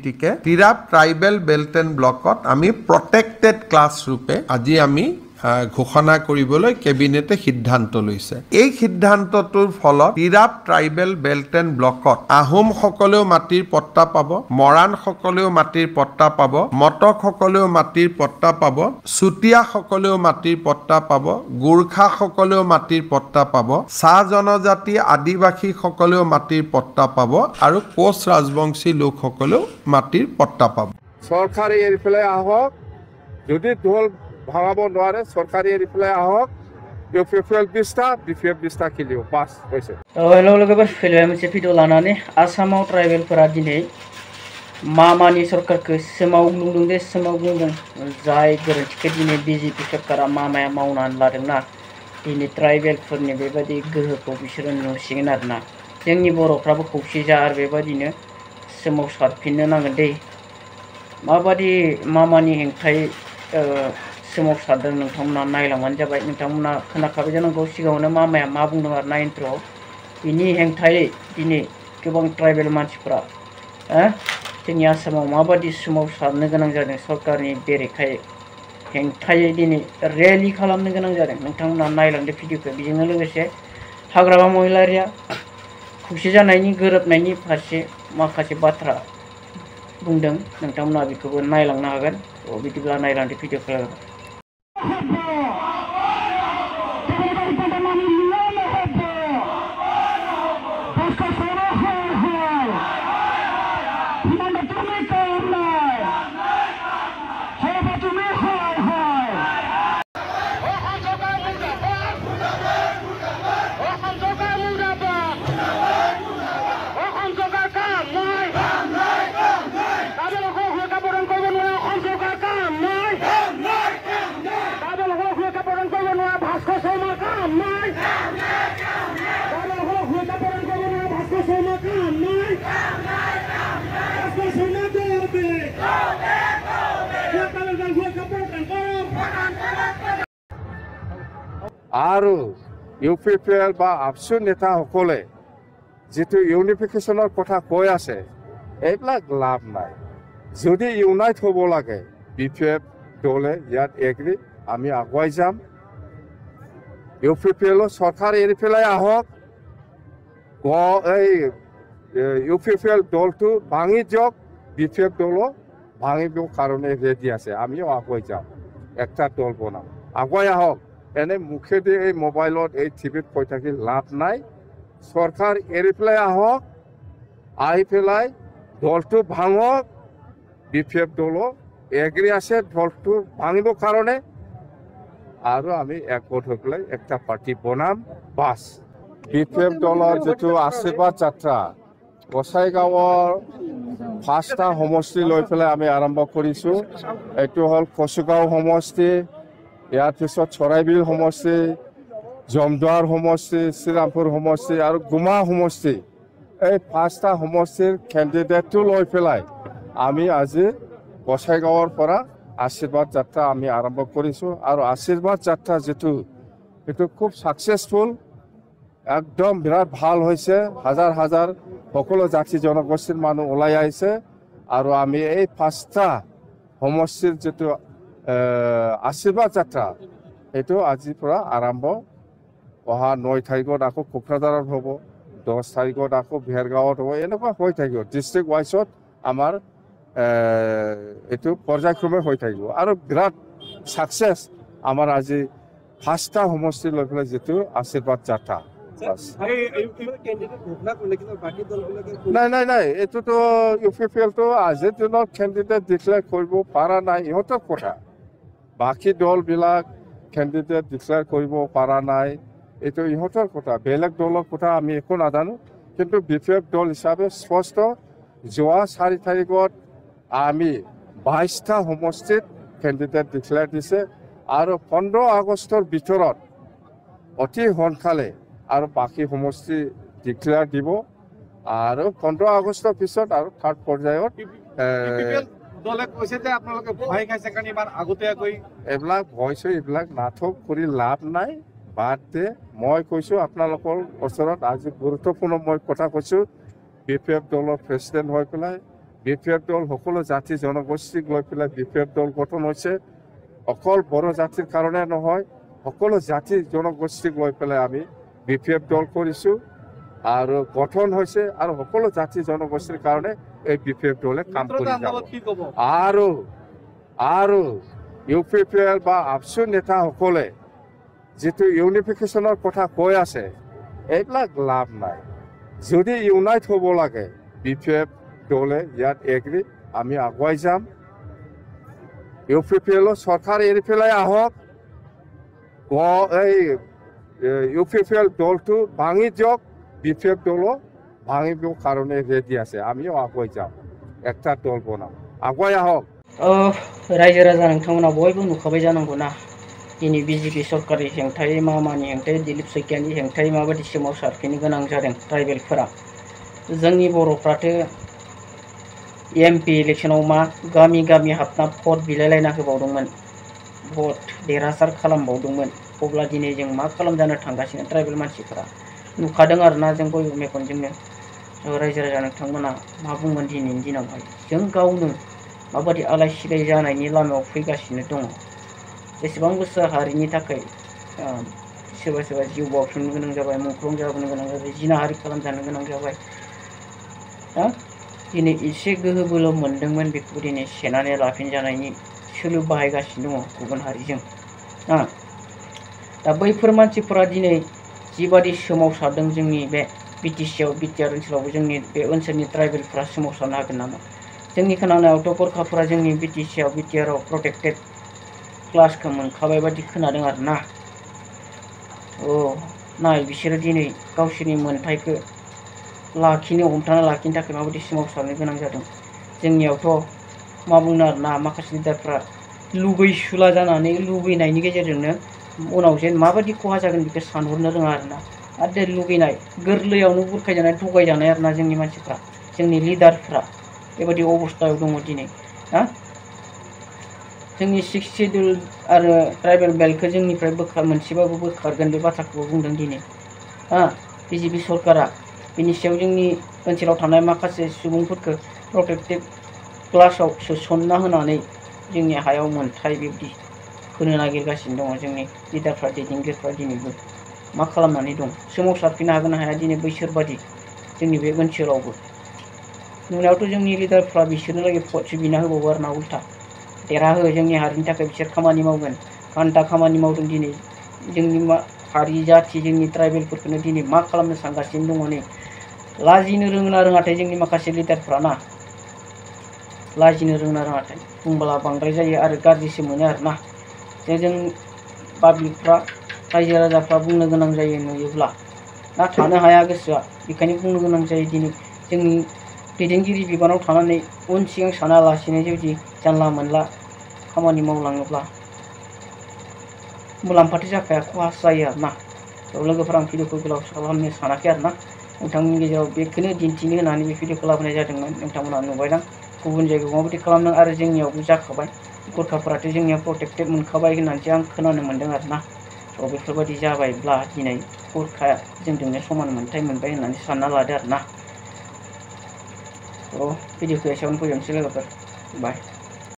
ভিত্তিকে Tirap tribal belt and ব্লকত আমি protected class ৰূপে আজি আমি ঘোষণা কৰিবলৈ কেবিনেটে সিদ্ধান্ত লৈছে। এই সিদ্ধান্তটোৰ ফলত তিৰাপ ট্ৰাইবেল বেল্ট এণ্ড ব্লকত আহোম সকলেও মাটিৰ পট্টা পাব, মৰাণ সকলেও মাটিৰ পট্টা পাব, মটক সকলেও মাটিৰ পট্টা পাব, চুতীয়া সকলেও মাটিৰ পট্টা পাব, গোৰ্খা সকলেও মাটিৰ পট্টা পাব, চাহ জনজাতি আদিবাসী সকলেও মাটিৰ পট্টা পাব আৰু কোচ ৰাজবংশী লোকসকলেও মাটিৰ পট্টা পাব। চৰকাৰে এৰি পেলাই আহক, যদি ঢোল ভাঙাব নোৱাৰে চৰকাৰে এৰি পেলাই আহক, ইউপিপিএল 20টা বিপিএফ 20টা খেলিও পাছ হৈছে। लोगोफोर फैलाय मोनसे भिडिअ लानानै आसामाव ट्राइबेलफोरा दिनै मामानि सरकारखौ सोमावग्लुंदों जाय गोरोन्थिखौ दिनै बिजेपि सरकारा मामाया मावनानै लादोंना दिनै ट्राइबेलफोरनि बेबायदि गोहोखौ बिसोरो नुसिगोन आरोना। जोंनि बर'फ्राबो खौसे जा आरो बेबायदिनो सोमावसारफिननो नांगोन दै। माबादि मामानि हेंथायै सोमावसारदों नोंथांमोना नायलांबानो जाबाय। नोंथांमोना खोनाखाबाय जानांगौ सिगाङावनो मामाया मा बुंदों आरो ना इन्ट्र'आव। बिनि हेंथायै दिनै गोबां ट्राइबेल मानसिफ्रा जोंनि आसामाव माबादि सोमावसारनो गोनां जादों सरकारनि बेरेखायै हेंथायै दिनै रेलि खालामनो गोनां जादों। नोंथांमोना नायलांदो भिडिअखौ। बेजोंनो लोगोसे हाग्रामा महिलारिया खौसे जानायनि गोरोबनायनि फारसे माखासे बाथ्रा बुंदों। नोंथांमोना बेखौबो नायलांनो हागोन। बिदिब्ला नायलांदो भिडिअखौ। আৰু ইউপিপিএল বা আপচু নেতাসকলে যিটো ইউনিফিকেশ্যনৰ কথা কৈ আছে এইবিলাক লাভ নাই। যদি ইউনাইট হ'ব লাগে বিপিএফ দলে ইয়াত এগ্ৰী আমি আগুৱাই যাম। ইউপিপিএলৰ চৰকাৰ এৰি পেলাই আহক, এই ইউপিপিএল দলটো ভাঙি যাওক, বিপিএফ দলো ভাঙিবৰ কাৰণে ৰেডি আছে। আমিও আগুৱাই যাম, একটা দল বনাম, আগুৱাই আহক। এনে মুখেদি এই মোবাইলত এই টিভিত কৈ থাকি লাভ নাই। চৰকাৰ এৰি পেলাই আহক, আহি পেলাই দলটো ভাঙক। বিপিএফ দলো এগ্ৰী আছে দলটো ভাঙিবৰ কাৰণে, আৰু আমি একগোট হৈ পেলাই একটা পাৰ্টি বনাম বাছ। বিপিএফ দলৰ যিটো আশীৰ্বাদ যাত্ৰা গোসাইগাঁৱৰ 5টা সমষ্টি লৈ পেলাই আমি আৰম্ভ কৰিছোঁ। এইটো হ'ল কচুগাঁও সমষ্টি, ইয়াৰ পিছত চৰাইবিল সমষ্টি, জমদুৱাৰ সমষ্টি, শ্ৰীৰামপুৰ সমষ্টি আৰু গুমা সমষ্টি। এই 5টা সমষ্টিৰ কেণ্ডিডেটটো লৈ পেলাই আমি আজি গোসাইগাঁৱৰ পৰা আশীৰ্বাদ যাত্ৰা আমি আৰম্ভ কৰিছোঁ। আৰু আশীৰ্বাদ যাত্ৰা যিটো এইটো খুব ছাকচেছফুল, একদম বিৰাট ভাল হৈছে। হাজাৰ হাজাৰ সকলো জাতি জনগোষ্ঠীৰ মানুহ ওলাই আহিছে। আৰু আমি এই 5টা সমষ্টিৰ যিটো আশীৰ্বাদ যাত্ৰা এইটো আজিৰ পৰা আৰম্ভ। অহা 9 তাৰিখত আকৌ কোকৰাঝাৰত হ'ব, 10 তাৰিখত আকৌ ভেৰগাঁৱত হ'ব, এনেকুৱা হৈ থাকিব। ডিষ্ট্ৰিক্ট ৱাইজত আমাৰ এইটো পৰ্যায়ক্ৰমে হৈ থাকিব। আৰু বিৰাট ছাকচেছ আমাৰ আজি 5টা সমষ্টি লৈ পেলাই যিটো আশীৰ্বাদ যাত্ৰা। নাই, এইটোতো ইউপিপিএলটো আজিৰ দিনত কেণ্ডিডেট ডিক্লেয়াৰ কৰিব পৰা নাই, ইহঁতৰ কথা। বাকী দলবিলাক কেণ্ডিডেট ডিক্লেয়াৰ কৰিব পৰা নাই, এইটো ইহঁতৰ কথা। বেলেগ দলৰ কথা আমি একো নাজানো। কিন্তু বিপিএফ দল হিচাপে স্পষ্ট যোৱা 4 তাৰিখত আমি 22টা সমষ্টিত কেণ্ডিডেট ডিক্লেয়াৰ দিছে। আৰু 15 আগষ্টৰ ভিতৰত অতি সোনকালে আৰু বাকী সমষ্টি ডিক্লেয়াৰ দিব। আৰু 15 আগষ্টৰ পিছত আৰু 3rd পৰ্যায়ত দলে কৈছে যে আপোনালোকে ভয় খাইছে কাৰণ ইমান আগতীয়াকৈ এইবিলাক এইবিলাক নাটক কৰি লাভ নাই, বাদ দে। মই কৈছোঁ আপোনালোকৰ ওচৰত আজি গুৰুত্বপূৰ্ণ মই কথা কৈছোঁ। বিপিএফ দলৰ প্ৰেচিডেণ্ট হৈ পেলাই BPF দল সকলো জাতি জনগোষ্ঠীক লৈ পেলাই BPF দল গঠন হৈছে অকল বড়ো জাতিৰ কাৰণে নহয় সকলো জাতি জনগোষ্ঠীক লৈ পেলাই আমি BPF দল কৰিছোঁ আৰু গঠন হৈছে আৰু সকলো জাতি জনগোষ্ঠীৰ কাৰণে এই BPF দলে কাম কৰি যাব আৰু UPPL বা আপচু নেতাসকলে যেটো ইউনিফিকেশনৰ কথা কৈ আছে এইবিলাক লাভ নাই যদি ইউনাইট হ'ব লাগে BPF দলে ইয়াত এগ্ৰি আমি আগুৱাই যাম UPPL চৰকাৰ এৰি পেলাই আহক এই UPPL দলটো ভাঙি যাওক BPF দল ভাঙিব কাৰণে ৰেডি আছে আমিও আগুৱাই যাম একটা দল বনাম আগুৱাই আহক रायजो राजा नोंथांमोना बयबो नुखाबाय जानांगौना दिनै BJP सरकारनि हेंथायै मामानि हेंथायै दिलीप सैकियानि हेंथायै माबायदि सोमावसारफिननो गोनां जादों ट्राइबेलफोरा जोंनि बर'फ्राथो MP इलेक्शनाव मा गामि गामि हाबना भट बिलायलायना होबावदोंमोन भट देरहासार खालामबावदोंमोन अब्ला दिनै जों मा खालामजानो थांगासिनो ट्राइबेल मानसिफोरा नुखादों आरोना जों बयबो मेगनजोंनो रायजो राजा नोंथांमोना मा बुंगोन दिनैनि दिनावहाय जों गावनो माबायदि आलाय सिलाय जानायनि लामायाव फैगासिनो दङ जेसेबां बोसोर हारिनि थाखाय सोरबा सोरबा जिउ बावफिननो गोनां जाबाय मुंख्लं जाबोनो गोनां जाबाय जिनाहारि खालामजानो गोनां जाबाय दिनै एसे गोहो बोलो मोनदोंमोन बेखौ दिनै सेनानै लाफिनजानायनि सोलो बाहायगासिनो दङ गुबुन हारिजों दा बैफोर मानसिफोरा दिनै जिबादि सोमावसारदों जोंनि बे BTCआव BTR ओनसोलावबो जोंनि बे ओनसोलनि ट्राइबेलफोरा सोमावसारनो हागोन नामा जोंनि खोनानायावथ' गोरखाफोरा जोंनि BTCआव BTRआव प्रटेक्टेड क्लासखौ मोनखाबाय बादि खोनादों आरोना नाय बिसोरो दिनै गावसोरनि मोनथायखौ लाखिनो हमथाना लाखिनो थाखाय माबायदि सोमावसारनो गोनां जादों जोंनियावथ' मा बुंनो आरोना माखासे लिडारफ्रा लुबैसुला जानानै लुबैनायनि गेजेरजोंनो उनाव जेन माबायदि खहा जागोन बेखौ सानहरनो रोङा आरोना आरो बे लुबैनाय गोरलैयावनो बुरखायजानाय थगायजानाय आरोना जोंनि मानसिफ्रा जोंनि लिडारफ्रा बेबायदि अबस्थायाव दङ दिनै जोंनि 6 शिड्युल आरो ट्राइबेल बेल्टखौ जोंनिफ्राय मोनसेबाबो बोखारगोन बे बाथ्राखौ बुंदों दिनै BJP सरकारा बिनि सायाव जोंनि ओनसोलाव थानाय माखासे सुबुंफोरखौ प्रटेक्टेड क्लासाव सोसनना होनानै जोंनि हायाव मोनथाय बेबायदि होनो नागिरगासिनो दङ जोंनि लिडारफ्रा दैदेनगिरिफ्रा दिनैबो मा खालामनानै दं सोमावसारफिननो हागोन ना हाया दिनै बैसोरबादि जोंनि बे ओनसोलावबो नुनायावथ' जोंनि लिडारफ्रा बिसोरनो लागै भटसो बिना होबावो आरोना उल्था देरहाहो जोंनि हारिनि थाखाय बिसोर खामानि मावगोन घन्टा खामानि मावदों दिनै जोंनि हारि जाथि जोंनि ट्राइबेलफोरखौनो दिनै मा खालामनो सानगासिनो दङ नै लाजिनो रोङोना रोङाथाय जोंनि माखासे लिडारफ्रा ना लाजिनो रोङोना रोङाथाय बुंब्ला बांद्राय जायो आरो गाज्रिसो मोनो आरोना जों पाब्लिकफ्रा रायजो राजाफ्रा बुंनो गोनां जायो नुयोब्ला ना थानो हाया गोसोआ बेखायनो बुंनो गोनां जायो दिनै जोंनि दैदेनगिरि बिबानाव थानानै उन सिगां सानालासिनो जुदि जानला मोनला खामानि मावलाङोब्ला मुलाम्फाथ' जाखाया खहासो जायो आरोना लोगोफोरा आं भिडिअखौ गोलाव खालामनो सानाखै आरोना नोंथांमोननि गेजेराव बेखौनो दिन्थिनो होनानै बे भिडिअखौ लाबोनाय जादोंमोन नोंथांमोना नुबायदां गुबुन जायगायाव माबायदि खालामदों आरो जोंनियावबो जाखाबाय गोरखाफोराथ' जोंनियाव प्रटेक्टेड मोनखाबाय होननानैसो आं खोनानो मोन्दों आरोना बेफोरबायदि जाबायब्ला दिनै गोरखाया जोंजोंनो समान मोनथाय मोनबाय होननानै सानना लादो आरोना भिडिअखौ एसेयावनो फोजोबनोसै लोगोफोर बाय